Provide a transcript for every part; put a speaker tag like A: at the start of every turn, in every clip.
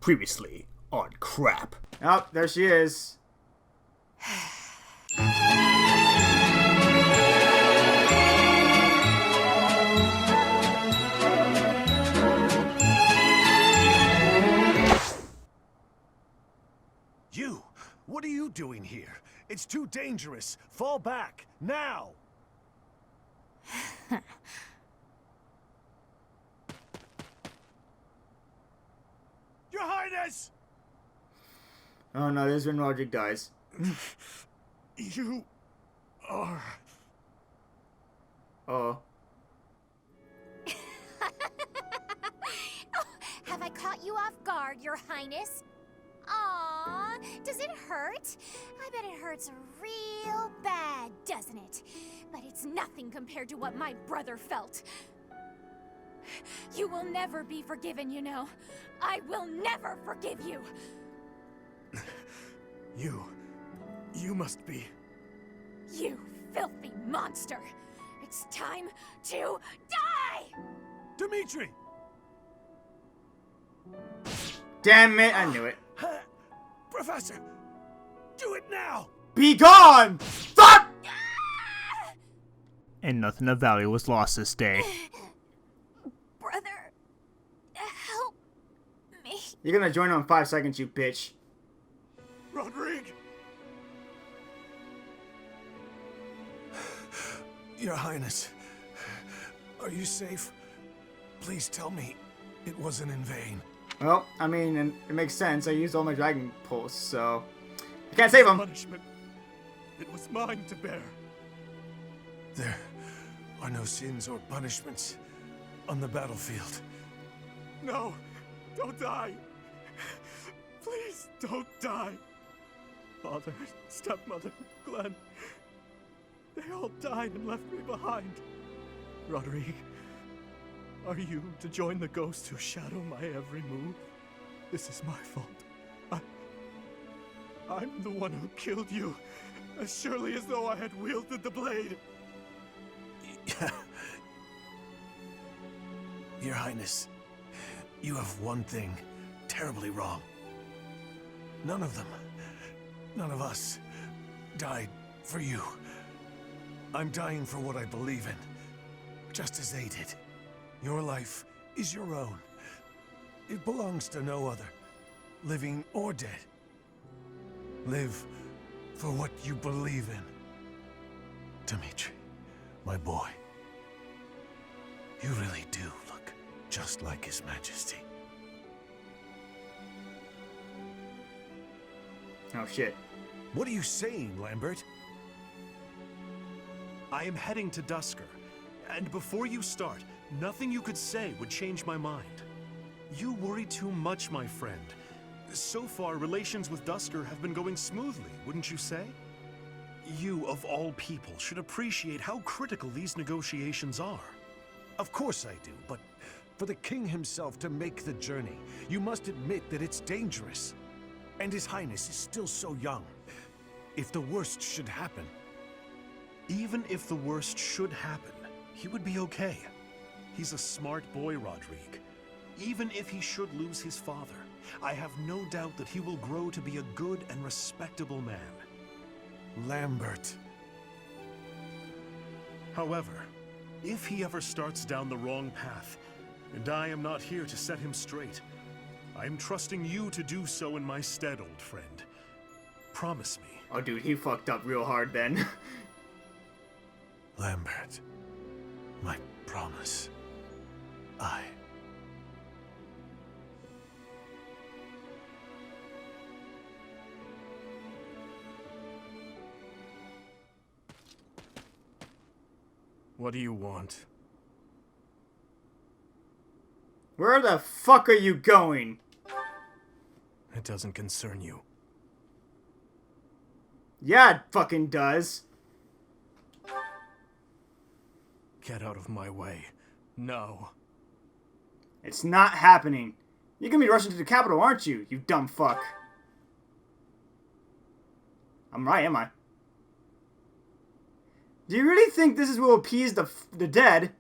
A: Previously on Crap.
B: Oh, there she is.
C: You! What are you doing here? It's too dangerous. Fall back, now! Your Highness!
B: Oh no, this is when Roderick dies.
C: You are...
B: Oh.
D: Have I caught you off guard, Your Highness? Aww, does it hurt? I bet it hurts real bad, doesn't it? But it's nothing compared to what my brother felt. You will never be forgiven, you know. I will never forgive you.
C: You must be...
D: You filthy monster. It's time to die!
C: Dimitri!
B: Damn it, I knew it.
C: Professor, do it now!
B: Be gone! Fuck!
A: And nothing of value was lost this day.
D: Brother, help me.
B: You're gonna join on 5 seconds, you bitch.
C: Rodrigue! Your Highness, are you safe? Please tell me it wasn't in vain.
B: Well, I mean, and it makes sense. I used all my dragon pulse, so I can't save him.
C: Punishment. It was mine to bear. There are no sins or punishments on the battlefield. No, don't die. Please don't die. Father, stepmother, Glenn, they all died and left me behind. Rodrigue, are you to join the ghosts who shadow my every move? This is my fault. I'm the one who killed you, as surely as though I had wielded the blade. Your Highness, you have one thing terribly wrong. None of them, none of us, died for you. I'm dying for what I believe in, just as they did. Your life is your own. It belongs to no other, living or dead. Live for what you believe in. Dimitri, my boy, you really do look just like His Majesty.
B: Oh shit.
C: What are you saying, Lambert?
E: I am heading to Dusker, and before you start, nothing you could say would change my mind. You worry too much, my friend. So far, relations with Dusker have been going smoothly, wouldn't you say? You, of all people, should appreciate how critical these negotiations are.
C: Of course I do, but for the king himself to make the journey, you must admit that it's dangerous. And His Highness is still so young. If the worst should happen...
E: Even if the worst should happen, he would be okay. He's a smart boy, Rodrigue. Even if he should lose his father, I have no doubt that he will grow to be a good and respectable man.
C: Lambert.
E: However, if he ever starts down the wrong path, and I am not here to set him straight, I am trusting you to do so in my stead, old friend. Promise me.
B: Oh dude, he fucked up real hard then.
C: Lambert, my promise. What do you want?
B: Where the fuck are you going?
C: It doesn't concern you.
B: Yeah, it fucking does.
C: Get out of my way. No.
B: It's not happening. You're gonna be rushing to the capital, aren't you, you dumb fuck? I'm right, am I? Do you really think this will appease the dead?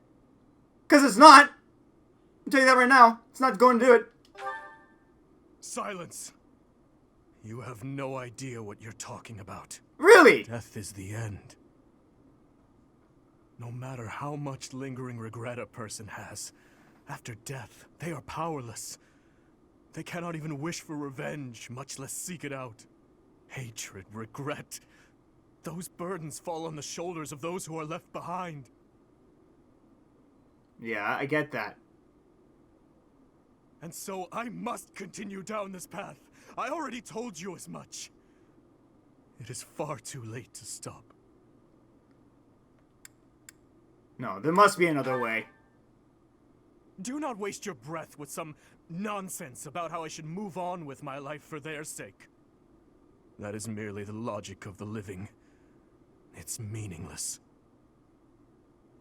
B: Because it's not. I'll tell you that right now. It's not going to do it.
E: Silence! You have no idea what you're talking about.
B: Really?
E: Death is the end. No matter how much lingering regret a person has, after death, they are powerless. They cannot even wish for revenge, much less seek it out. Hatred, regret, those burdens fall on the shoulders of those who are left behind.
B: Yeah, I get that.
E: And so I must continue down this path. I already told you as much. It is far too late to stop.
B: No, there must be another way.
E: Do not waste your breath with some nonsense about how I should move on with my life for their sake. That is merely the logic of the living. It's meaningless.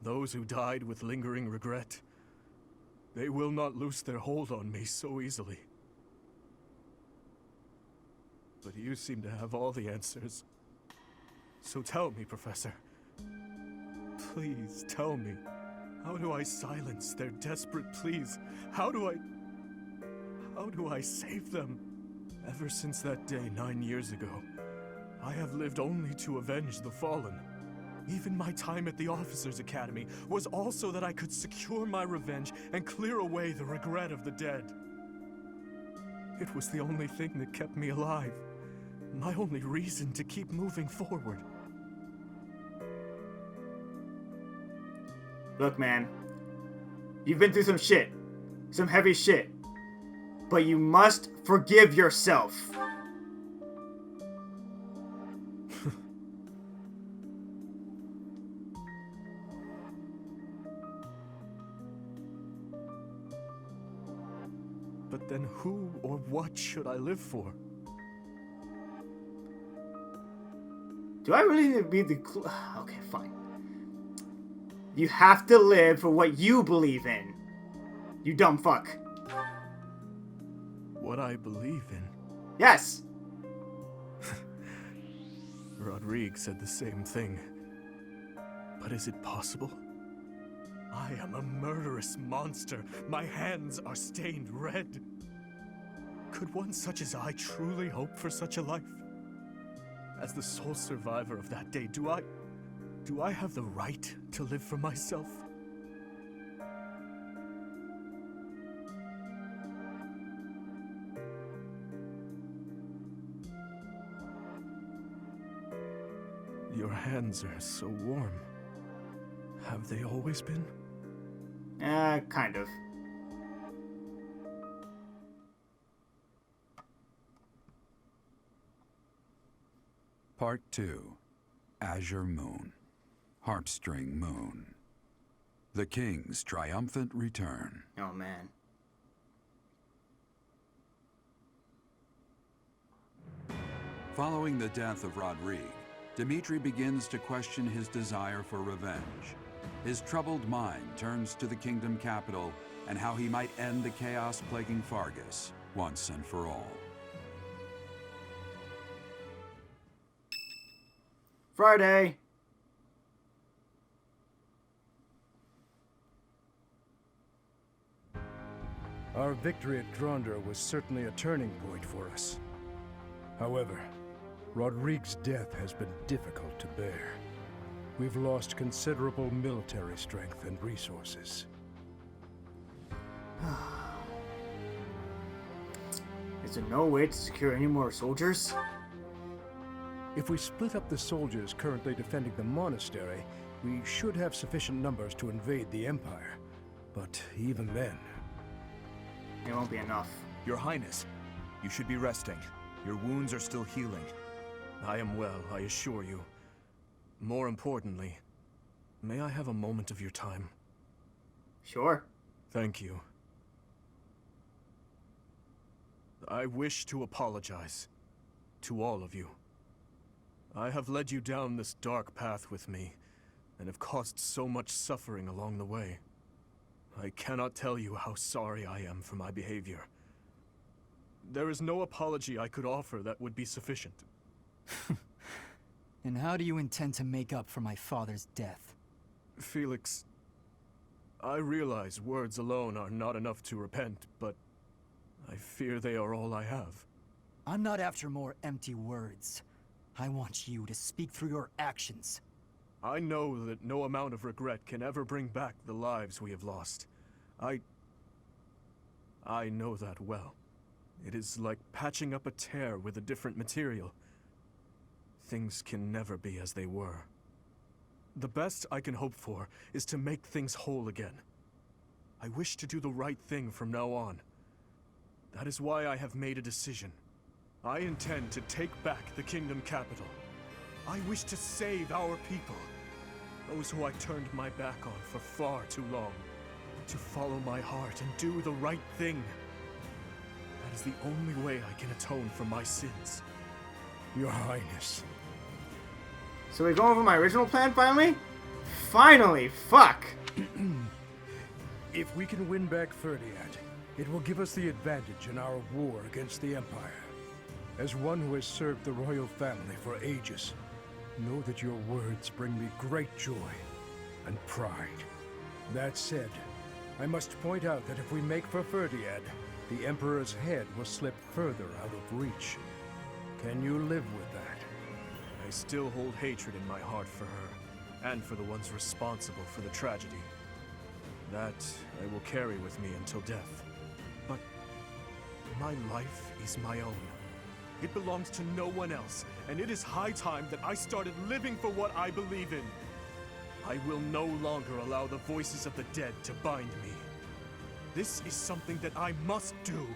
E: Those who died with lingering regret, they will not loose their hold on me so easily. But you seem to have all the answers. So tell me, Professor. Please tell me. How do I silence their desperate pleas? How do I save them? Ever since that day 9 years ago, I have lived only to avenge the fallen. Even my time at the Officers' Academy was also that I could secure my revenge and clear away the regret of the dead. It was the only thing that kept me alive. My only reason to keep moving forward.
B: Look, man. You've been through some shit. Some heavy shit. But you must forgive yourself.
E: But then who or what should I live for?
B: Do I really need to be the okay, fine. You have to live for what you believe in. You dumb fuck.
E: What I believe in?
B: Yes!
E: Rodrigue said the same thing. But is it possible? I am a murderous monster. My hands are stained red. Could one such as I truly hope for such a life? As the sole survivor of that day, do I have the right to live for myself? Your hands are so warm. Have they always been?
B: Kind of.
F: Part 2. Azure Moon. Heartstring Moon. The King's Triumphant Return.
B: Oh, man.
F: Following the death of Rodrigue, Dimitri begins to question his desire for revenge. His troubled mind turns to the kingdom capital and how he might end the chaos plaguing Fargus once and for all.
B: Friday.
G: Our victory at Gounder was certainly a turning point for us. However, Rodrigue's death has been difficult to bear. We've lost considerable military strength and resources.
B: Is there no way to secure any more soldiers?
G: If we split up the soldiers currently defending the monastery, we should have sufficient numbers to invade the Empire. But even then...
B: It won't be enough.
H: Your Highness, you should be resting. Your wounds are still healing.
E: I am well, I assure you. More importantly, may I have a moment of your time?
B: Sure.
E: Thank you. I wish to apologize to all of you. I have led you down this dark path with me, and have caused so much suffering along the way. I cannot tell you how sorry I am for my behavior. There is no apology I could offer that would be sufficient.
I: And how do you intend to make up for my father's death?
E: Felix, I realize words alone are not enough to repent, but I fear they are all I have.
I: I'm not after more empty words. I want you to speak through your actions.
E: I know that no amount of regret can ever bring back the lives we have lost. I know that well. It is like patching up a tear with a different material. Things can never be as they were. The best I can hope for is to make things whole again. I wish to do the right thing from now on. That is why I have made a decision. I intend to take back the kingdom capital. I wish to save our people. Those who I turned my back on for far too long. To follow my heart and do the right thing. That is the only way I can atone for my sins.
G: Your Highness.
B: So we're going over my original plan finally? Finally! Fuck!
G: If we can win back Ferdiad, it will give us the advantage in our war against the Empire. As one who has served the royal family for ages, know that your words bring me great joy and pride. That said, I must point out that if we make for Ferdiad, the Emperor's head will slip further out of reach. Can you live with that?
E: I still hold hatred in my heart for her, and for the ones responsible for the tragedy. That I will carry with me until death. But my life is my own. It belongs to no one else, and it is high time that I started living for what I believe in. I will no longer allow the voices of the dead to bind me. This is something that I must do.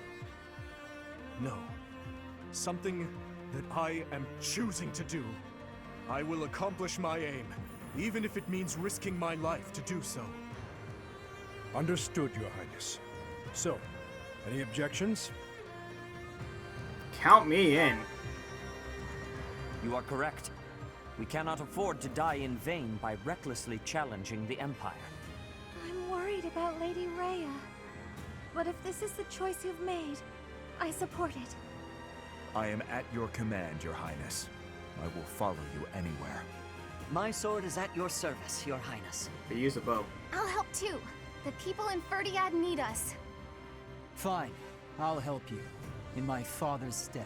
E: No, something that I am choosing to do. I will accomplish my aim, even if it means risking my life to do so.
G: Understood, Your Highness. So, any objections?
B: Count me in.
J: You are correct. We cannot afford to die in vain by recklessly challenging the Empire.
D: I'm worried about Lady Rhea. But if this is the choice you've made, I support it.
H: I am at your command, Your Highness. I will follow you anywhere.
J: My sword is at your service, Your Highness.
B: They use a bow.
D: I'll help too. The people in Ferdiad need us.
I: Fine, I'll help you, in my father's stead.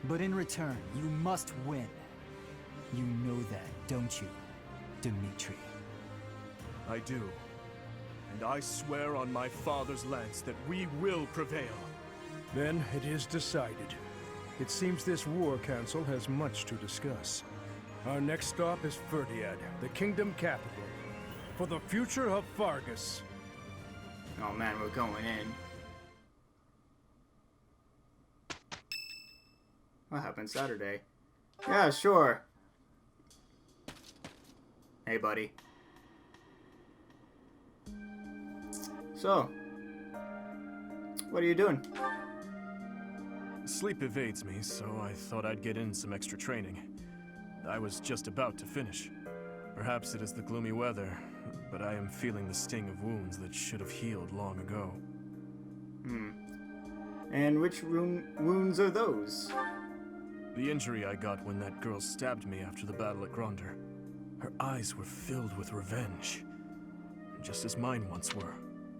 I: But in return, you must win. You know that, don't you, Dimitri?
E: I do. And I swear on my father's lance that we will prevail.
G: Then it is decided. It seems this war council has much to discuss. Our next stop is Ferdiad, the kingdom capital, for the future of Fargus.
B: Oh man, we're going in. What happened Saturday? Yeah, sure. Hey, buddy. So, what are you doing?
E: Sleep evades me, so I thought I'd get in some extra training. I was just about to finish. Perhaps it is the gloomy weather, but I am feeling the sting of wounds that should have healed long ago.
B: And which wounds are those?
E: The injury I got when that girl stabbed me after the battle at Gounder. Her eyes were filled with revenge, just as mine once were.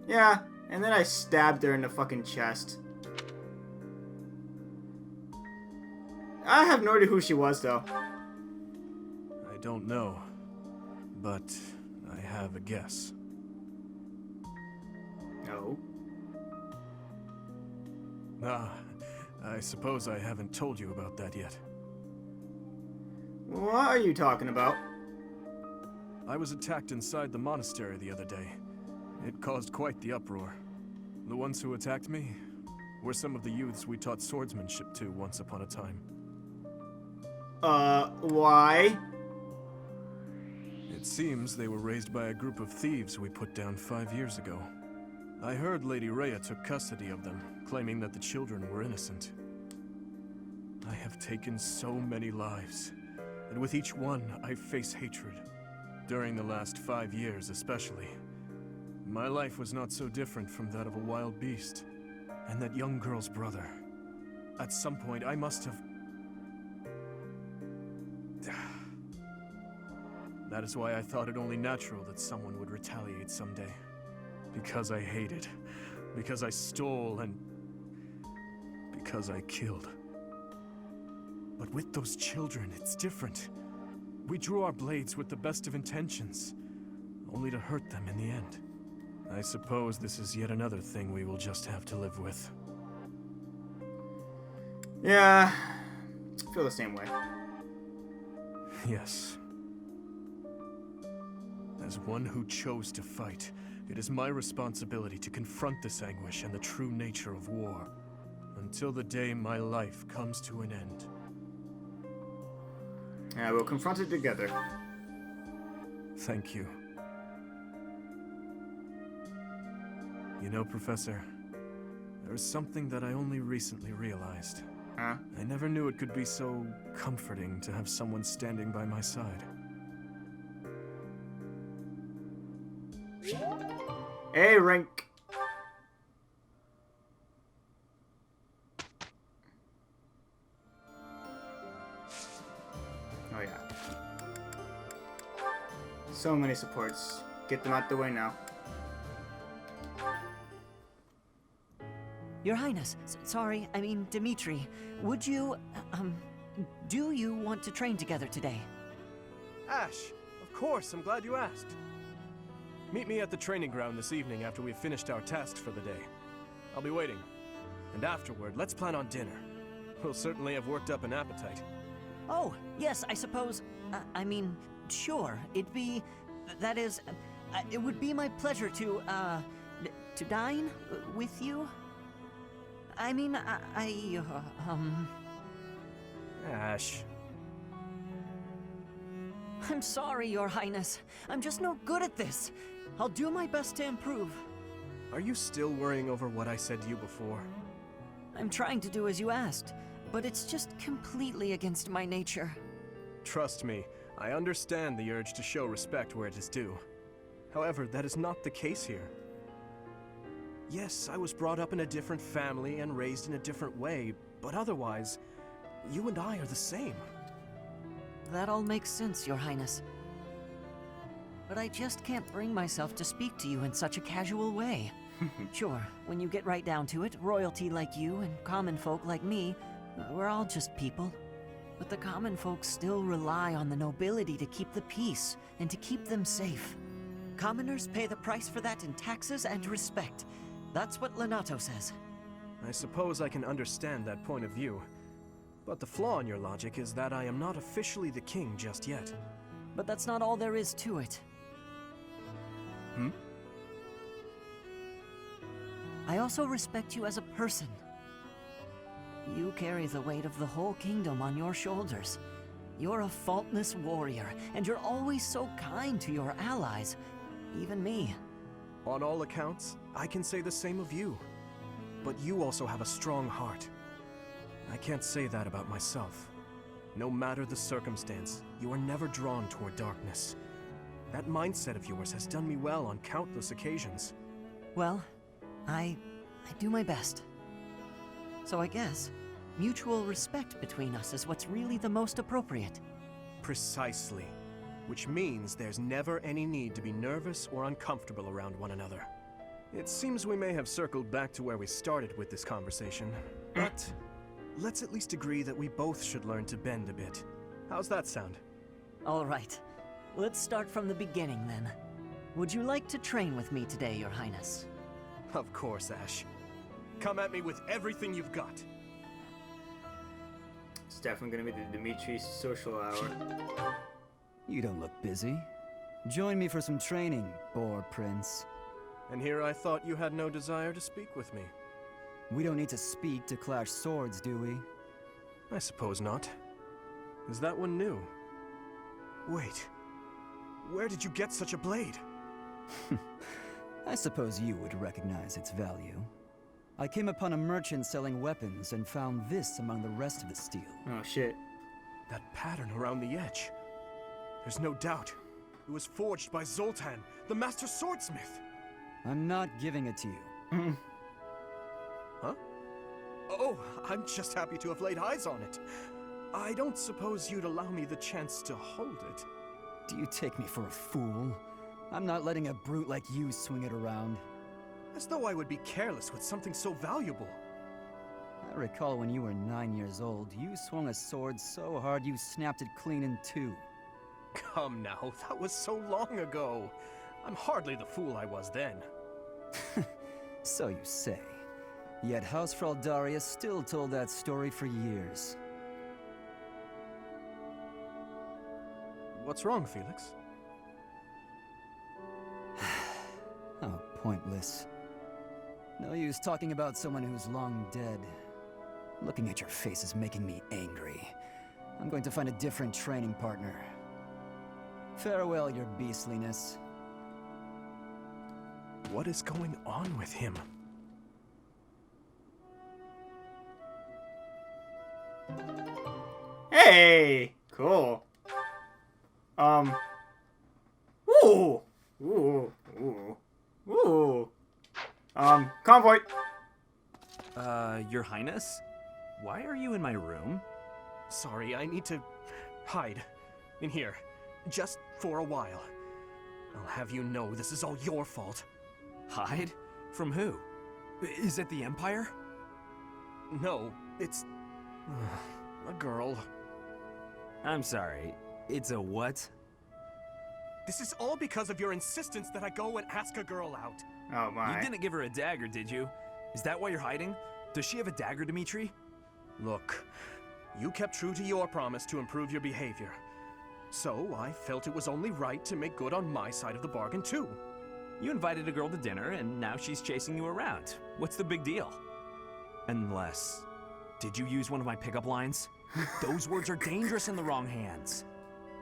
B: Yeah, and then I stabbed her in the fucking chest. I have no idea who she was, though.
E: I don't know, but I have a guess.
B: No.
E: I suppose I haven't told you about that yet.
B: What are you talking about?
E: I was attacked inside the monastery the other day. It caused quite the uproar. The ones who attacked me were some of the youths we taught swordsmanship to once upon a time.
B: Why?
E: It seems they were raised by a group of thieves we put down 5 years ago. I heard Lady Rhea took custody of them, claiming that the children were innocent. I have taken so many lives, and with each one I face hatred. During the last 5 years especially. My life was not so different from that of a wild beast. And that young girl's brother. At some point I must have... That is why I thought it only natural that someone would retaliate someday. Because I hated. Because I stole and...
C: because I killed. But with those children, it's different. We drew our blades with the best of intentions, only to hurt them in the end. I suppose this is yet another thing we will just have to live with.
B: Yeah, I feel the same way.
C: Yes. As one who chose to fight, it is my responsibility to confront this anguish and the true nature of war, until the day my life comes to an end.
B: Yeah, we'll confront it together.
C: Thank you. You know, Professor, there is something that I only recently realized.
B: Huh?
C: I never knew it could be so comforting to have someone standing by my side.
B: Hey, Rank. Oh yeah. So many supports. Get them out the way now.
K: Your Highness, sorry, I mean Dimitri, would you, do you want to train together today?
C: Ash, of course, I'm glad you asked. Meet me at the training ground this evening after we've finished our tasks for the day. I'll be waiting. And afterward, let's plan on dinner. We'll certainly have worked up an appetite.
K: Oh, yes, I suppose, I mean, sure, it'd be, that is, it would be my pleasure to dine with you. I mean,
C: Ash.
K: I'm sorry, Your Highness. I'm just no good at this. I'll do my best to improve.
C: Are you still worrying over what I said to you before?
K: I'm trying to do as you asked, but it's just completely against my nature.
C: Trust me, I understand the urge to show respect where it is due. However, that is not the case here. Yes, I was brought up in a different family and raised in a different way, but otherwise, you and I are the same.
K: That all makes sense, Your Highness. But I just can't bring myself to speak to you in such a casual way. Sure, when you get right down to it, royalty like you and common folk like me, we're all just people. But the common folk still rely on the nobility to keep the peace and to keep them safe. Commoners pay the price for that in taxes and respect. That's what Lenato says.
C: I suppose I can understand that point of view. But the flaw in your logic is that I am not officially the king just yet.
K: But that's not all there is to it.
C: Hmm?
K: I also respect you as a person. You carry the weight of the whole kingdom on your shoulders. You're a faultless warrior, and you're always so kind to your allies, even me.
C: On all accounts, I can say the same of you. But you also have a strong heart. I can't say that about myself. No matter the circumstance, you are never drawn toward darkness. That mindset of yours has done me well on countless occasions.
K: Well, I do my best. So I guess mutual respect between us is what's really the most appropriate.
C: Precisely. Which means there's never any need to be nervous or uncomfortable around one another. It seems we may have circled back to where we started with this conversation, but let's at least agree that we both should learn to bend a bit. How's that sound?
K: All right. Let's start from the beginning, then. Would you like to train with me today, Your Highness?
C: Of course, Ash. Come at me with everything you've got.
B: It's definitely gonna be the Dimitri social hour.
I: You don't look busy. Join me for some training, Boar Prince.
C: And here I thought you had no desire to speak with me.
I: We don't need to speak to clash swords, do we?
C: I suppose not. Is that one new? Wait. Where did you get such a blade?
I: I suppose you would recognize its value. I came upon a merchant selling weapons and found this among the rest of the steel.
B: Oh shit.
C: That pattern around the edge. There's no doubt. It was forged by Zoltan, the master swordsmith.
I: I'm not giving it to you.
C: Huh? Oh, I'm just happy to have laid eyes on it. I don't suppose you'd allow me the chance to hold it.
I: Do you take me for a fool? I'm not letting a brute like you swing it around.
C: As though I would be careless with something so valuable.
I: I recall when you were 9 years old, you swung a sword so hard you snapped it clean in two.
E: Come now, that was so long ago. I'm hardly the fool I was then.
I: So you say. Yet Hausfrau Darius still told that story for years.
E: What's wrong, Felix?
I: How pointless. No use talking about someone who's long dead. Looking at your face is making me angry. I'm going to find a different training partner. Farewell, your beastliness.
E: What is going on with him?
B: Hey! Cool. Ooh! Ooh. Ooh. Ooh. Convoy!
L: Your Highness? Why are you in my room?
E: Sorry, I need to hide in here, just for a while. I'll have you know this is all your fault.
L: Hide? From who? Is it the Empire?
E: No, it's a girl.
L: I'm sorry, it's a what?
E: This is all because of your insistence that I go and ask a girl out.
B: Oh my.
L: You didn't give her a dagger, did you? Is that why you're hiding? Does she have a dagger, Dimitri?
E: Look, you kept true to your promise to improve your behavior. So I felt it was only right to make good on my side of the bargain too.
L: You invited a girl to dinner, and now she's chasing you around. What's the big deal? Unless... Did you use one of my pickup lines? Those words are dangerous in the wrong hands.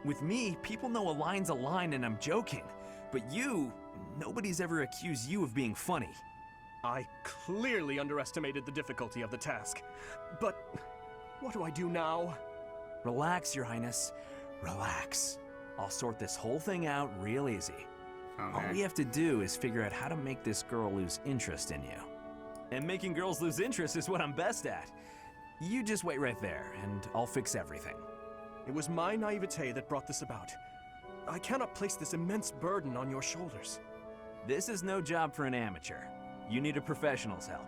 L: With me, people know a line's a line and I'm joking. But you, nobody's ever accused you of being funny.
E: I clearly underestimated the difficulty of the task. But what do I do now?
L: Relax, Your Highness. Relax. I'll sort this whole thing out real easy.
B: Okay.
L: All we have to do is figure out how to make this girl lose interest in you. And making girls lose interest is what I'm best at. You just wait right there, and I'll fix everything.
E: It was my naivete that brought this about. I cannot place this immense burden on your shoulders.
L: This is no job for an amateur. You need a professional's help.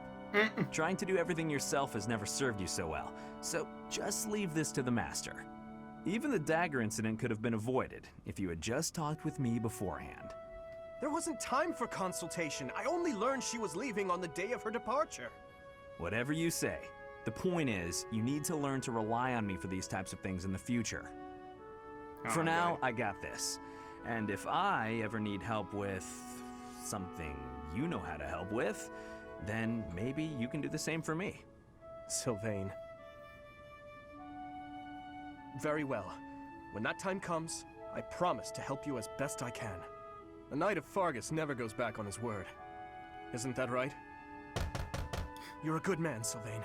L: Trying to do everything yourself has never served you so well, so just leave this to the master. Even the dagger incident could have been avoided if you had just talked with me beforehand.
E: There wasn't time for consultation. I only learned she was leaving on the day of her departure.
L: Whatever you say. The point is, you need to learn to rely on me for these types of things in the future. For now, I got this. And if I ever need help with something you know how to help with, then maybe you can do the same for me.
E: Sylvain. Very well. When that time comes, I promise to help you as best I can. A knight of Fargus never goes back on his word. Isn't that right? You're a good man, Sylvain.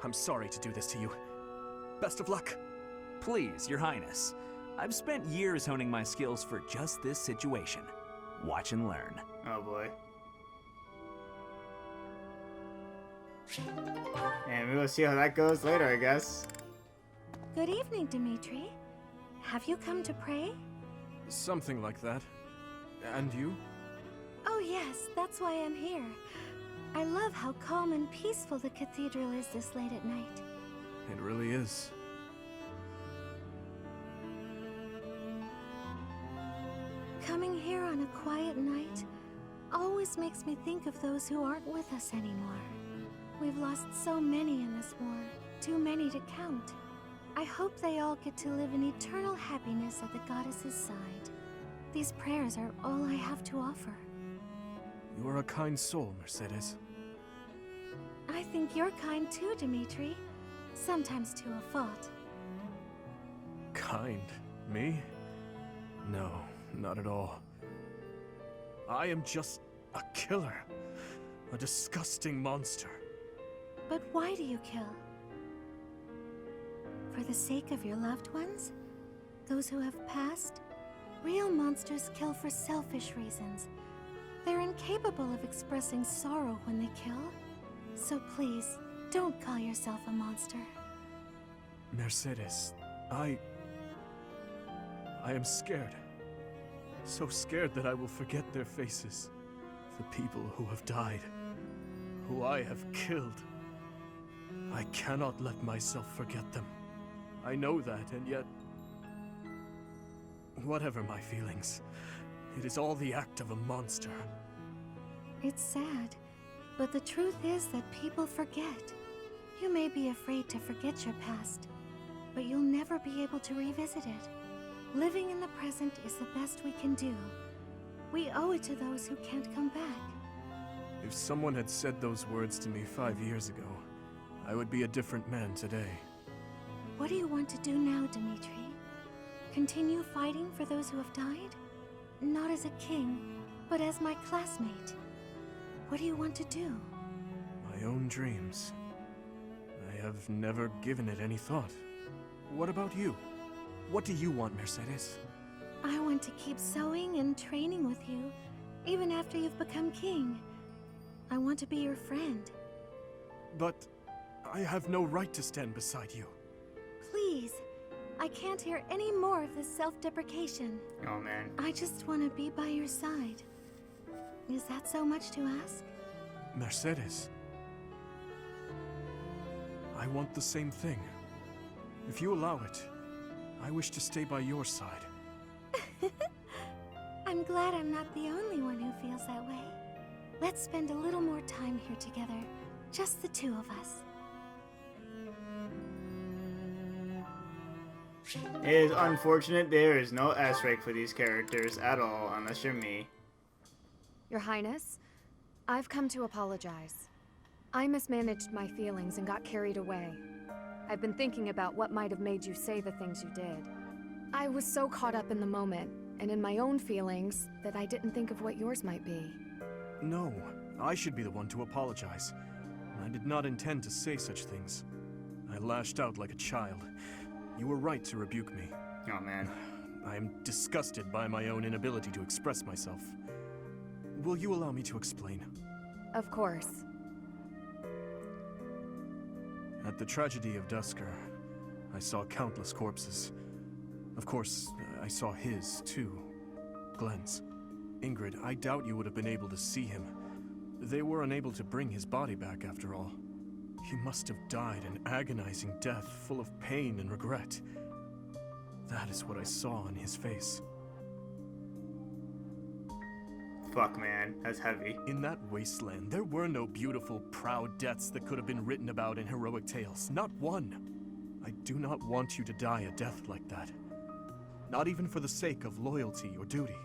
E: I'm sorry to do this to you. Best of luck.
L: Please, Your Highness. I've spent years honing my skills for just this situation. Watch and learn.
B: Oh boy. And we will see how that goes later, I guess.
M: Good evening, Dimitri. Have you come to pray?
E: Something like that. And you?
M: Oh yes, that's why I'm here. I love how calm and peaceful the cathedral is this late at night.
E: It really is.
M: Coming here on a quiet night always makes me think of those who aren't with us anymore. We've lost so many in this war, too many to count. I hope they all get to live in eternal happiness at the goddess's side. These prayers are all I have to offer.
E: You are a kind soul, Mercedes.
M: I think you're kind too, Dimitri. Sometimes to a fault.
E: Kind? Me? No, not at all. I am just a killer. A disgusting monster.
M: But why do you kill? For the sake of your loved ones? Those who have passed? Real monsters kill for selfish reasons. They're incapable of expressing sorrow when they kill. So please, don't call yourself a monster.
E: Mercedes, I am scared. So scared that I will forget their faces. The people who have died. Who I have killed. I cannot let myself forget them. I know that, and yet... Whatever my feelings, it is all the act of a monster.
M: It's sad, but the truth is that people forget. You may be afraid to forget your past, but you'll never be able to revisit it. Living in the present is the best we can do. We owe it to those who can't come back.
E: If someone had said those words to me 5 years ago, I would be a different man today.
M: What do you want to do now, Dimitri? Continue fighting for those who have died? Not as a king, but as my classmate. What do you want to do?
E: My own dreams. I have never given it any thought. What about you? What do you want, Mercedes?
M: I want to keep sewing and training with you, even after you've become king. I want to be your friend.
E: But I have no right to stand beside you.
M: Please, I can't hear any more of this self-deprecation.
B: Oh, man.
M: I just want to be by your side. Is that so much to ask?
E: Mercedes. I want the same thing. If you allow it, I wish to stay by your side.
M: I'm glad I'm not the only one who feels that way. Let's spend a little more time here together. Just the two of us.
B: It is unfortunate there is no S-rank for these characters at all, unless you're me.
N: Your Highness, I've come to apologize. I mismanaged my feelings and got carried away. I've been thinking about what might have made you say the things you did. I was so caught up in the moment and in my own feelings that I didn't think of what yours might be.
E: No, I should be the one to apologize. I did not intend to say such things. I lashed out like a child. You were right to rebuke me.
B: Oh, man.
E: I am disgusted by my own inability to express myself. Will you allow me to explain?
N: Of course.
E: At the tragedy of Dusker, I saw countless corpses. Of course, I saw his, too. Glenn's. Ingrid, I doubt you would have been able to see him. They were unable to bring his body back, after all. He must have died an agonizing death, full of pain and regret. That is what I saw in his face.
B: Fuck, man. That's heavy.
E: In that wasteland, there were no beautiful, proud deaths that could have been written about in heroic tales. Not one. I do not want you to die a death like that. Not even for the sake of loyalty or duty.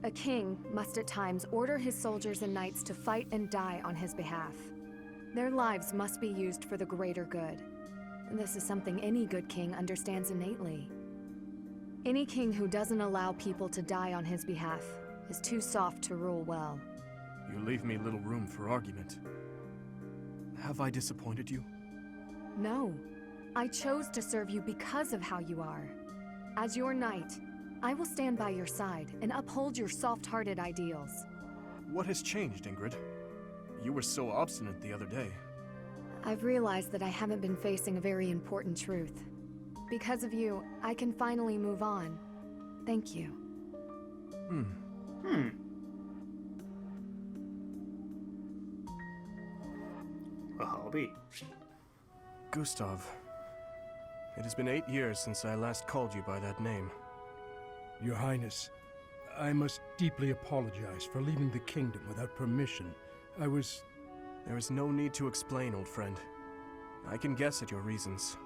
N: A king must at times order his soldiers and knights to fight and die on his behalf. Their lives must be used for the greater good. This is something any good king understands innately. Any king who doesn't allow people to die on his behalf is too soft to rule well.
E: You leave me little room for argument. Have I disappointed you?
N: No. I chose to serve you because of how you are. As your knight, I will stand by your side and uphold your soft-hearted ideals.
E: What has changed, Ingrid? You were so obstinate the other day.
N: I've realized that I haven't been facing a very important truth. Because of you, I can finally move on. Thank you.
B: Well, I'll be.
E: Gustav, it has been 8 years since I last called you by that name.
G: Your Highness, I must deeply apologize for leaving the kingdom without permission.
E: There is no need to explain, old friend. I can guess at your reasons.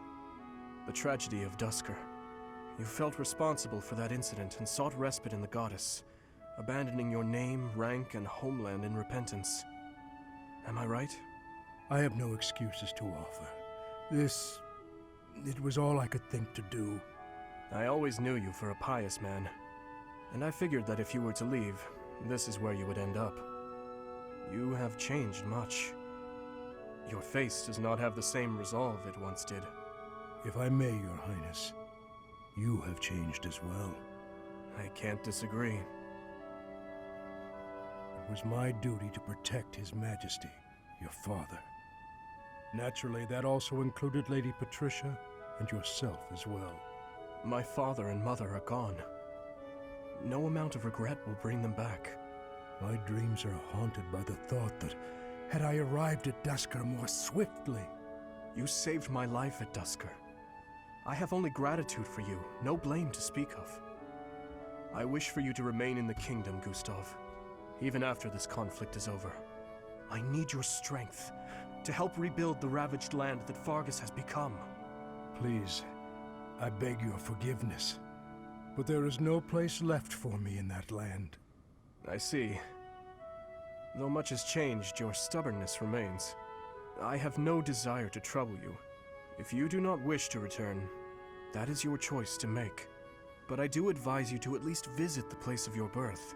E: The tragedy of Dusker. You felt responsible for that incident and sought respite in the goddess, abandoning your name, rank, and homeland in repentance. Am I right?
G: I have no excuses to offer. It was all I could think to do.
E: I always knew you for a pious man, and I figured that if you were to leave, this is where you would end up. You have changed much. Your face does not have the same resolve it once did.
G: If I may, Your Highness, you have changed as well.
E: I can't disagree.
G: It was my duty to protect His Majesty, your father. Naturally, that also included Lady Patricia and yourself as well.
E: My father and mother are gone. No amount of regret will bring them back.
G: My dreams are haunted by the thought that, had I arrived at Dusker more swiftly,
E: You saved my life at Dusker. I have only gratitude for you, no blame to speak of. I wish for you to remain in the kingdom, Gustav, even after this conflict is over. I need your strength to help rebuild the ravaged land that Fargus has become.
G: Please, I beg your forgiveness, but there is no place left for me in that land.
E: I see. Though much has changed, your stubbornness remains. I have no desire to trouble you. If you do not wish to return, that is your choice to make. But I do advise you to at least visit the place of your birth,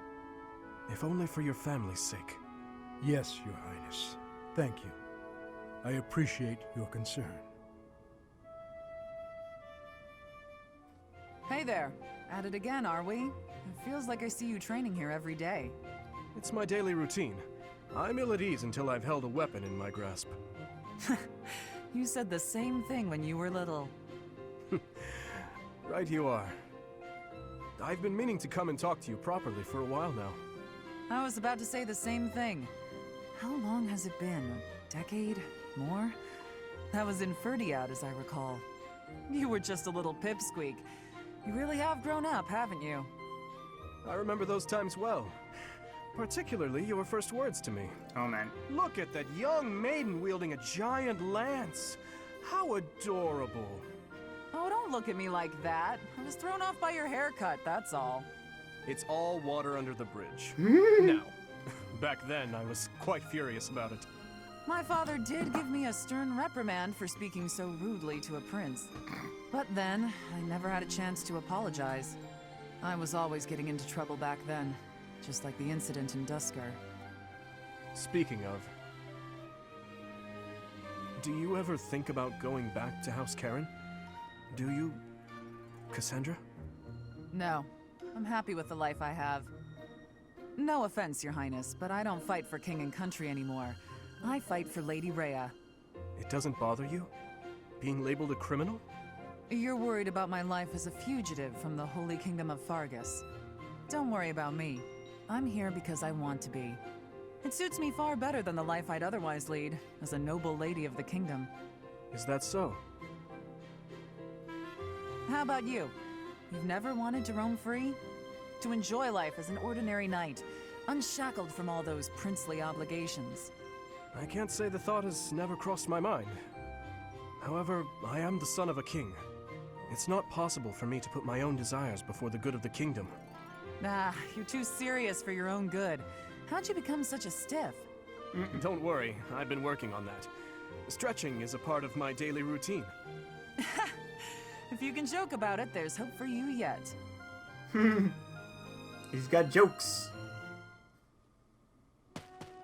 E: if only for your family's sake.
G: Yes, Your Highness. Thank you. I appreciate your concern.
O: Hey there. At it again, are we? It feels like I see you training here every day.
E: It's my daily routine. I'm ill at ease until I've held a weapon in my grasp.
O: You said the same thing when you were little.
E: Right you are. I've been meaning to come and talk to you properly for a while now.
O: I was about to say the same thing. How long has it been? A decade? More? That was in Ferdiad, as I recall. You were just a little pipsqueak. You really have grown up, haven't you?
E: I remember those times well. Particularly your first words to me.
B: Oh, man.
E: Look at that young maiden wielding a giant lance. How adorable.
O: Oh, don't look at me like that. I was thrown off by your haircut, that's all.
E: It's all water under the bridge. Now, back then I was quite furious about it.
O: My father did give me a stern reprimand for speaking so rudely to a prince. But then, I never had a chance to apologize. I was always getting into trouble back then, just like the incident in Dusker.
E: Speaking of, do you ever think about going back to House Karen? Do you, Cassandra?
O: No, I'm happy with the life I have. No offense, Your Highness, but I don't fight for king and country anymore. I fight for Lady Rhea.
E: It doesn't bother you? Being labeled a criminal?
O: You're worried about my life as a fugitive from the Holy Kingdom of Fargus. Don't worry about me. I'm here because I want to be. It suits me far better than the life I'd otherwise lead, as a noble lady of the kingdom.
E: Is that so?
O: How about you? You've never wanted to roam free? To enjoy life as an ordinary knight, unshackled from all those princely obligations?
E: I can't say the thought has never crossed my mind. However, I am the son of a king. It's not possible for me to put my own desires before the good of the kingdom.
O: Nah, you're too serious for your own good. How'd you become such a stiff?
E: Don't worry, I've been working on that. Stretching is a part of my daily routine.
O: If you can joke about it, there's hope for you yet.
B: He's got jokes.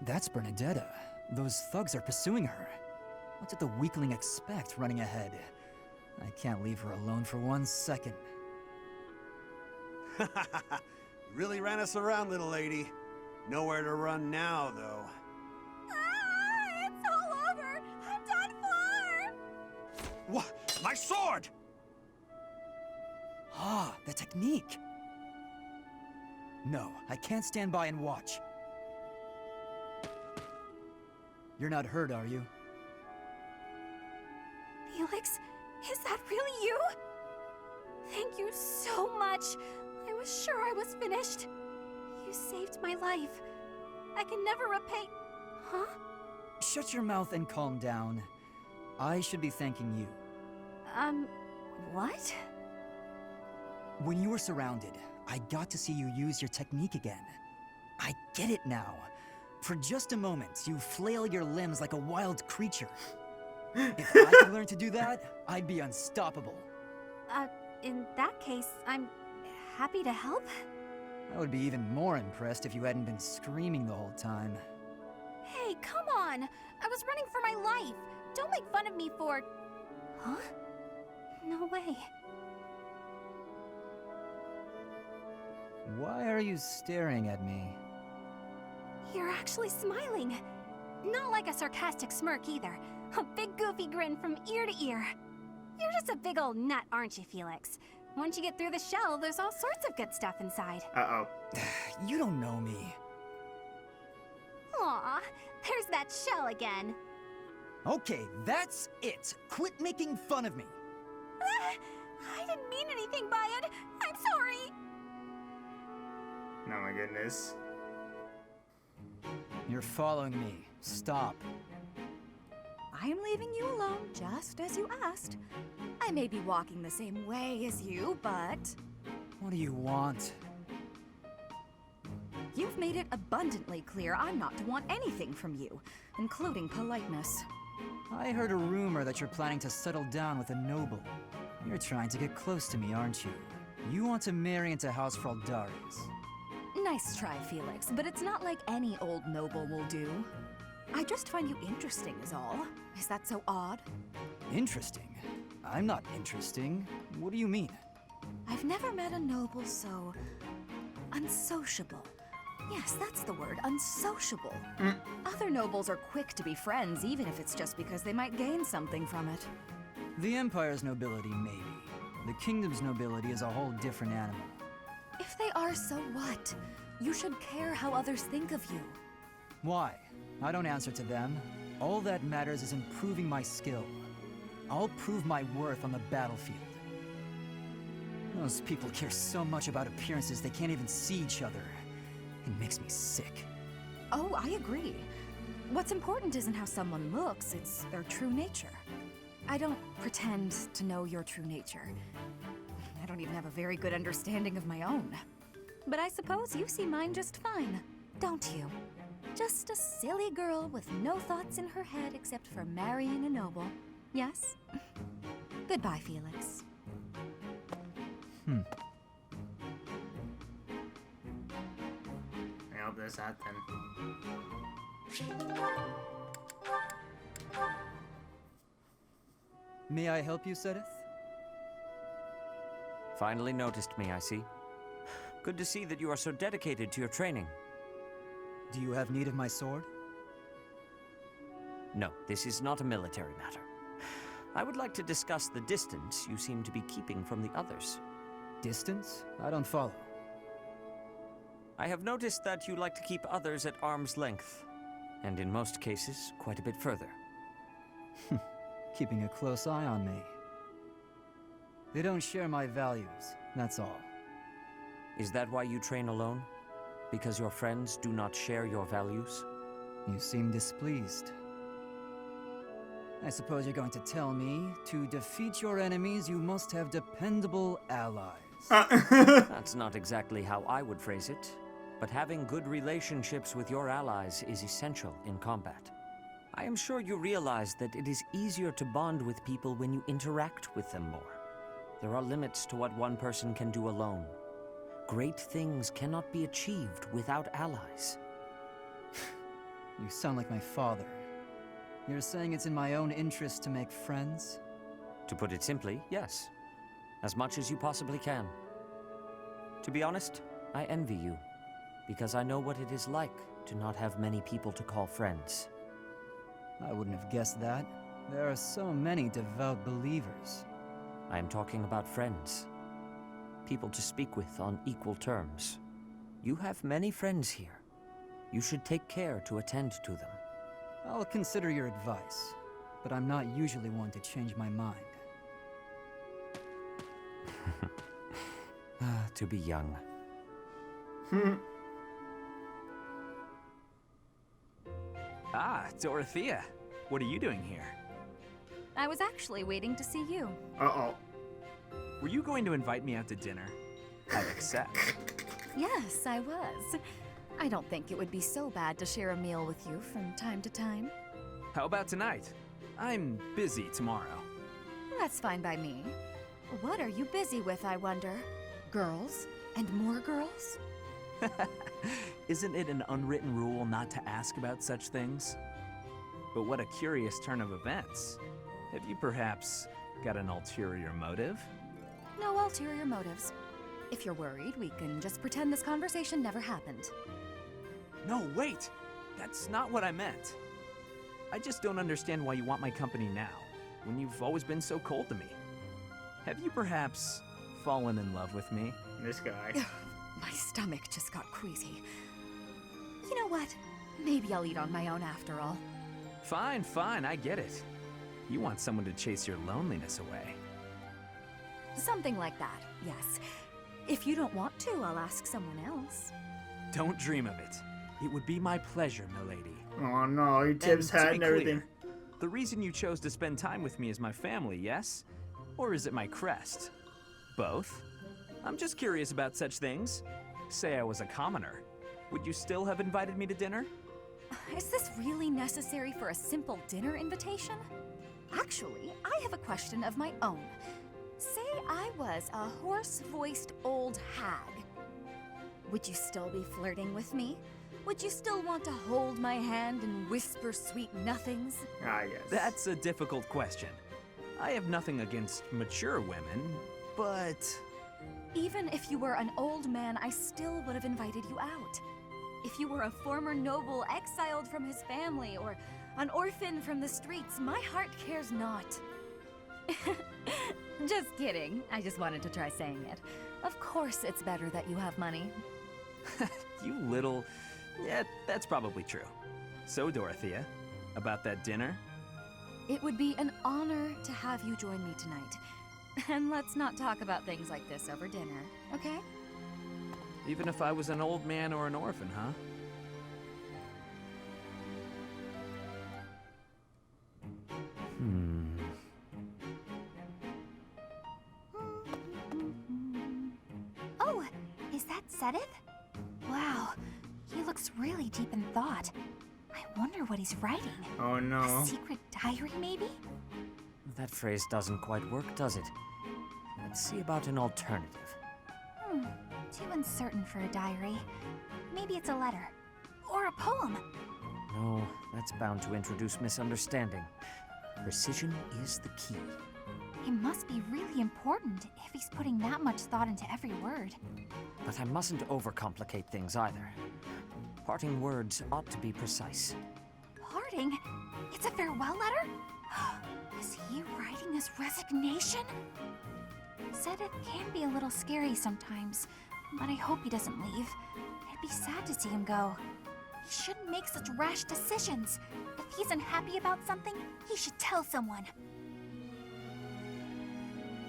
I: That's Bernadetta. Those thugs are pursuing her. What did the weakling expect running ahead? I can't leave her alone for 1 second.
P: You really ran us around, little lady. Nowhere to run now, though.
D: Ah, it's all over! I'm done for!
P: What? My sword!
I: Ah, the technique! No, I can't stand by and watch. You're not hurt, are you?
D: Felix, is that really you? Thank you so much. I was sure I was finished. You saved my life. I can never repay... Huh?
I: Shut your mouth and calm down. I should be thanking you.
D: What?
I: When you were surrounded, I got to see you use your technique again. I get it now. For just a moment, you flail your limbs like a wild creature. If I could learn to do that, I'd be unstoppable.
D: In that case, I'm happy to help.
I: I would be even more impressed if you hadn't been screaming the whole time.
D: Hey, come on! I was running for my life! Don't make fun of me for... Huh? No way.
I: Why are you staring at me?
D: You're actually smiling. Not like a sarcastic smirk either. A big goofy grin from ear to ear. You're just a big old nut, aren't you, Felix? Once you get through the shell, there's all sorts of good stuff inside.
B: Uh-oh.
I: You don't know me.
D: Aw, there's that shell again.
I: Okay, that's it. Quit making fun of me.
D: I didn't mean anything by it. I'm sorry.
B: Oh my goodness.
I: You're following me. Stop.
D: I'm leaving you alone, just as you asked. I may be walking the same way as you, but...
I: What do you want?
D: You've made it abundantly clear I'm not to want anything from you, including politeness.
I: I heard a rumor that you're planning to settle down with a noble. You're trying to get close to me, aren't you? You want to marry into House Fraldari's.
D: Nice try, Felix, but it's not like any old noble will do. I just find you interesting is all. Is that so odd?
I: Interesting? I'm not interesting. What do you mean?
D: I've never met a noble so... unsociable. Yes, that's the word, unsociable. Other nobles are quick to be friends, even if it's just because they might gain something from it.
I: The Empire's nobility, maybe. The Kingdom's nobility is a whole different animal.
D: If they are, so what? You should care how others think of you.
I: Why? I don't answer to them. All that matters is improving my skill. I'll prove my worth on the battlefield. Those people care so much about appearances they can't even see each other. It makes me sick.
D: Oh, I agree. What's important isn't how someone looks, it's their true nature. I don't pretend to know your true nature. I don't even have a very good understanding of my own. But I suppose you see mine just fine, don't you? Just a silly girl with no thoughts in her head except for marrying a noble. Yes? Goodbye, Felix.
B: I hope there's that then.
I: May I help you, Sedith?
J: Finally noticed me, I see. Good to see that you are so dedicated to your training.
I: Do you have need of my sword?
J: No, this is not a military matter. I would like to discuss the distance you seem to be keeping from the others.
I: Distance? I don't follow.
J: I have noticed that you like to keep others at arm's length, and in most cases, quite a bit further.
I: Keeping a close eye on me. They don't share my values, that's all.
J: Is that why you train alone? Because your friends do not share your values?
I: You seem displeased. I suppose you're going to tell me, to defeat your enemies, you must have dependable allies.
J: That's not exactly how I would phrase it, but having good relationships with your allies is essential in combat. I am sure you realize that it is easier to bond with people when you interact with them more. There are limits to what one person can do alone. Great things cannot be achieved without allies.
I: You sound like my father. You're saying it's in my own interest to make friends?
J: To put it simply, yes. As much as you possibly can. To be honest, I envy you, because I know what it is like to not have many people to call friends.
I: I wouldn't have guessed that. There are so many devout believers.
J: I am talking about friends. People to speak with on equal terms. You have many friends here. You should take care to attend to them.
I: I'll consider your advice, but I'm not usually one to change my mind.
J: To be young.
L: Ah, Dorothea. What are you doing here?
D: I was actually waiting to see you.
B: Uh-oh.
L: Were you going to invite me out to dinner? I'd accept.
D: Yes, I was. I don't think it would be so bad to share a meal with you from time to time.
L: How about tonight? I'm busy tomorrow.
D: That's fine by me. What are you busy with, I wonder? Girls? And more girls?
L: Isn't it an unwritten rule not to ask about such things? But what a curious turn of events. Have you perhaps got an ulterior motive?
D: No ulterior motives. If you're worried, we can just pretend this conversation never happened.
L: No, wait! That's not what I meant. I just don't understand why you want my company now, when you've always been so cold to me. Have you perhaps fallen in love with me?
B: This guy.
D: My stomach just got queasy. You know what? Maybe I'll eat on my own after all.
L: Fine, fine, I get it. You want someone to chase your loneliness away.
Q: Something like that, yes. If you don't want to, I'll ask someone else.
L: Don't dream of it. It would be my pleasure, milady.
B: Oh no, he tips hat and everything.
L: The reason you chose to spend time with me is my family, yes? Or is it my crest? Both? I'm just curious about such things. Say I was a commoner. Would you still have invited me to dinner?
Q: Is this really necessary for a simple dinner invitation? Actually, I have a question of my own. Say I was a hoarse-voiced old hag. Would you still be flirting with me? Would you still want to hold my hand and whisper sweet nothings?
B: Ah, yes.
L: That's a difficult question. I have nothing against mature women, but...
Q: Even if you were an old man, I still would have invited you out. If you were a former noble exiled from his family, or an orphan from the streets, my heart cares not. Just kidding. I just wanted to try saying it. Of course it's better that you have money.
L: You little... Yeah, that's probably true. So, Dorothea, about that dinner?
Q: It would be an honor to have you join me tonight. And let's not talk about things like this over dinner, okay?
L: Even if I was an old man or an orphan, huh?
D: Oh, is that Sedith? Wow, he looks really deep in thought. I wonder what he's writing.
B: Oh no.
D: A secret diary, maybe?
J: That phrase doesn't quite work, does it? Let's see about an alternative.
D: Too uncertain for a diary. Maybe it's a letter. Or a poem.
J: No, that's bound to introduce misunderstanding. Precision is the key.
D: It must be really important if he's putting that much thought into every word.
J: But I mustn't overcomplicate things either. Parting words ought to be precise.
D: Parting? It's a farewell letter? Is he writing his resignation? Sedith can be a little scary sometimes, but I hope he doesn't leave. It'd be sad to see him go. He shouldn't make such rash decisions. If he's unhappy about something, he should tell someone.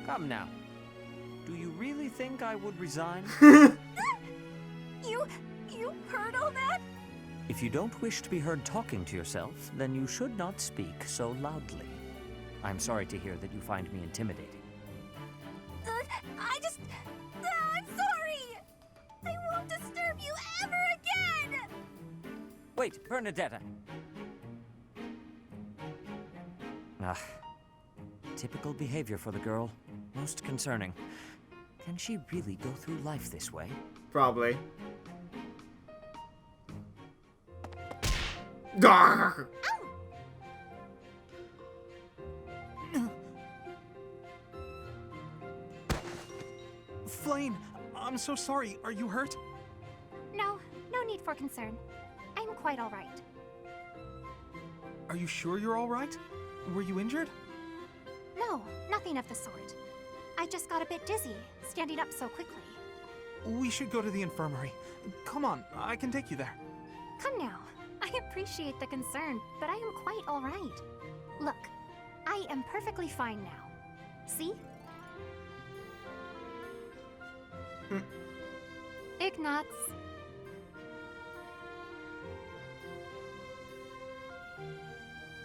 J: Come now. Do you really think I would resign?
D: You heard all that?
J: If you don't wish to be heard talking to yourself, then you should not speak so loudly. I'm sorry to hear that you find me intimidating.
D: I'm sorry! I won't disturb you ever again!
J: Wait, Bernadetta! Typical behavior for the girl. Most concerning. Can she really go through life this way?
B: Probably.
L: Flame, I'm so sorry. Are you hurt?
D: No need for concern. I'm quite all right.
L: Are you sure you're all right? Were you injured?
D: No, nothing of the sort. I just got a bit dizzy, standing up so quickly.
L: We should go to the infirmary. Come on, I can take you there.
D: Come now. I appreciate the concern, but I am quite all right. Look, I am perfectly fine now. See? Ignatz.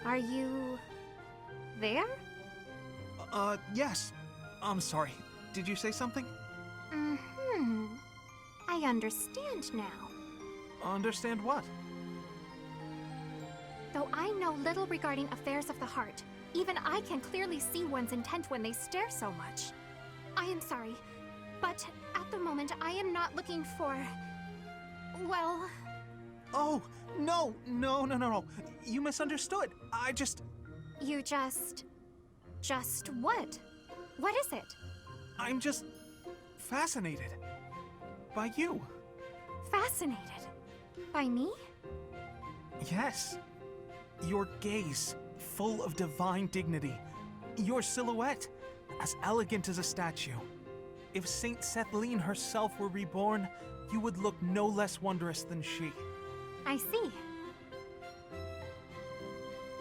D: Are you... there?
L: Yes. I'm sorry. Did you say something?
D: I understand now.
L: Understand what?
D: Though I know little regarding affairs of the heart, even I can clearly see one's intent when they stare so much. I am sorry, but at the moment I am not looking for... well...
L: Oh, no. You misunderstood.
D: You just what? What is it?
L: I'm just fascinated by you.
D: Fascinated? By me?
L: Yes. Your gaze, full of divine dignity. Your silhouette, as elegant as a statue. If Saint Sethlene herself were reborn, you would look no less wondrous than she.
D: I see.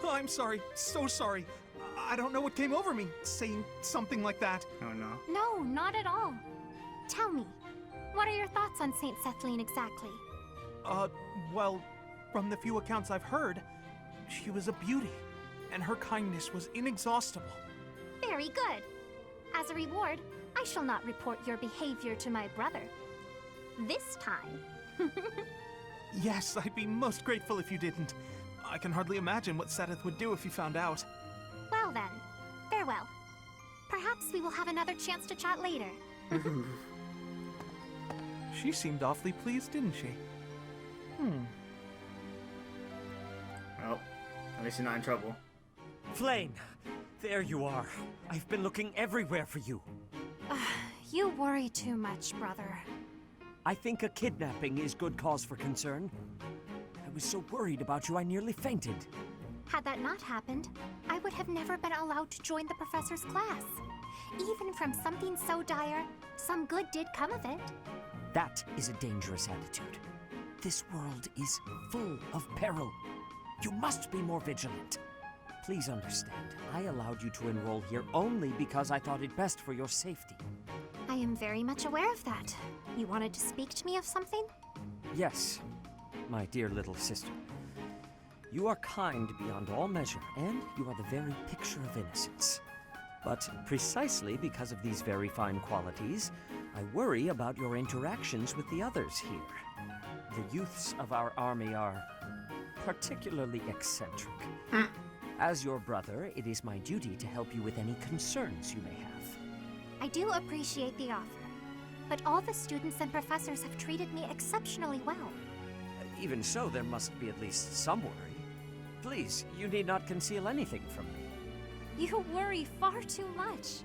L: Oh, I'm sorry. So sorry. I don't know what came over me saying something like that.
B: Oh no.
D: No, not at all. Tell me, what are your thoughts on Saint Cethlean exactly?
L: Well, from the few accounts I've heard, she was a beauty, and her kindness was inexhaustible.
D: Very good. As a reward, I shall not report your behavior to my brother. This time.
L: Yes, I'd be most grateful if you didn't. I can hardly imagine what Seth would do if he found out.
D: Well then, farewell. Perhaps we will have another chance to chat later.
L: She seemed awfully pleased, didn't she?
B: Well, at least you're not in trouble.
J: Flame, there you are. I've been looking everywhere for you.
D: You worry too much, brother.
J: I think a kidnapping is good cause for concern. I was so worried about you I nearly fainted.
D: Had that not happened, I would have never been allowed to join the professor's class. Even from something so dire, some good did come of it.
J: That is a dangerous attitude. This world is full of peril. You must be more vigilant. Please understand, I allowed you to enroll here only because I thought it best for your safety.
D: I am very much aware of that. You wanted to speak to me of something?
J: Yes, my dear little sister. You are kind beyond all measure, and you are the very picture of innocence. But precisely because of these very fine qualities, I worry about your interactions with the others here. The youths of our army are particularly eccentric. As your brother, it is my duty to help you with any concerns you may have.
D: I do appreciate the offer, but all the students and professors have treated me exceptionally well.
J: Even so, there must be at least some worry. Please, you need not conceal anything from me.
D: You worry far too much.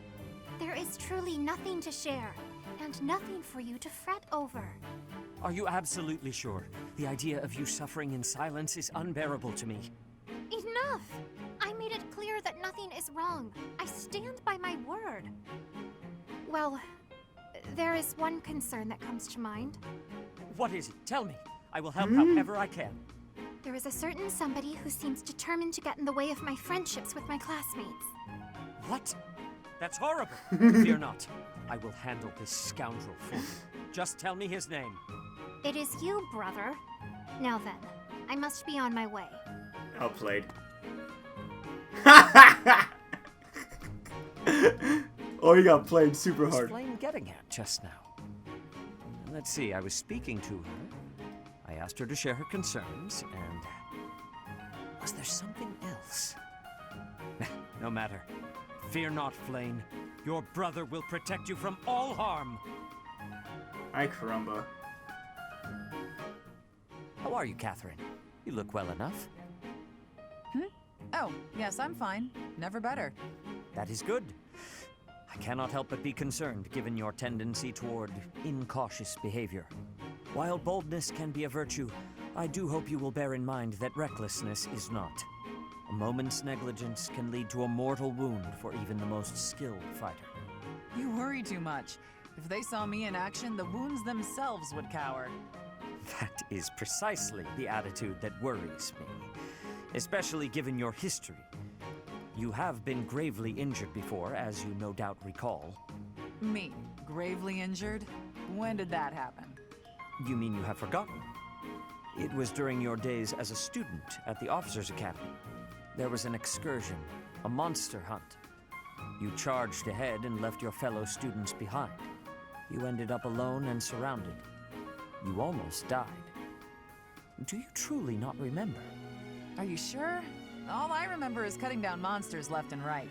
D: There is truly nothing to share, and nothing for you to fret over.
J: Are you absolutely sure? The idea of you suffering in silence is unbearable to me.
D: Enough! I made it clear that nothing is wrong. I stand by my word. Well, there is one concern that comes to mind.
J: What is it? Tell me. I will help however I can.
D: There is a certain somebody who seems determined to get in the way of my friendships with my classmates.
J: What? That's horrible. Fear not. I will handle this scoundrel for you. Just tell me his name.
D: It is you, brother. Now then, I must be on my way.
B: Well played. Oh, you got played super hard.
J: What was Flame getting at just now? Let's see, I was speaking to her. I asked her to share her concerns, and... was there something else? No matter. Fear not, Flame. Your brother will protect you from all harm.
B: Ay, caramba.
J: How are you, Catherine? You look well enough.
O: Oh, yes, I'm fine. Never better.
J: That is good. I cannot help but be concerned, given your tendency toward incautious behavior. While boldness can be a virtue, I do hope you will bear in mind that recklessness is not. A moment's negligence can lead to a mortal wound for even the most skilled fighter.
O: You worry too much. If they saw me in action, the wounds themselves would cower.
J: That is precisely the attitude that worries me, especially given your history. You have been gravely injured before, as you no doubt recall.
O: Me? Gravely injured? When did that happen?
J: You mean you have forgotten? It was during your days as a student at the Officers' Academy. There was an excursion, a monster hunt. You charged ahead and left your fellow students behind. You ended up alone and surrounded. You almost died. Do you truly not remember?
O: Are you sure? All I remember is cutting down monsters left and right.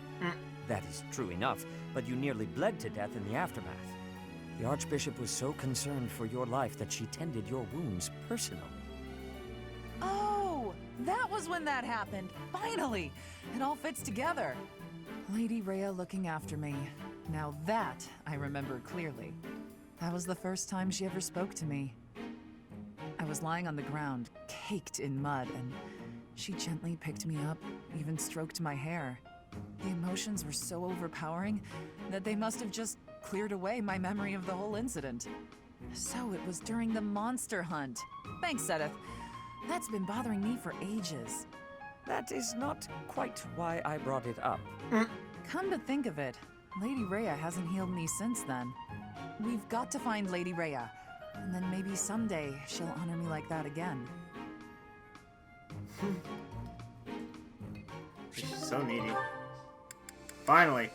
J: That is true enough, but you nearly bled to death in the aftermath. The Archbishop was so concerned for your life that she tended your wounds personally.
O: Oh, that was when that happened. Finally! It all fits together. Lady Rhea looking after me. Now that I remember clearly. That was the first time she ever spoke to me. I was lying on the ground, caked in mud, and she gently picked me up, even stroked my hair. The emotions were so overpowering that they must have just cleared away my memory of the whole incident. So it was during the monster hunt. Thanks, Sedith. That's been bothering me for ages.
J: That is not quite why I brought it up.
O: Come to think of it, Lady Rhea hasn't healed me since then. We've got to find Lady Rhea, and then maybe someday she'll honor me like that again.
B: She's so needy. Finally.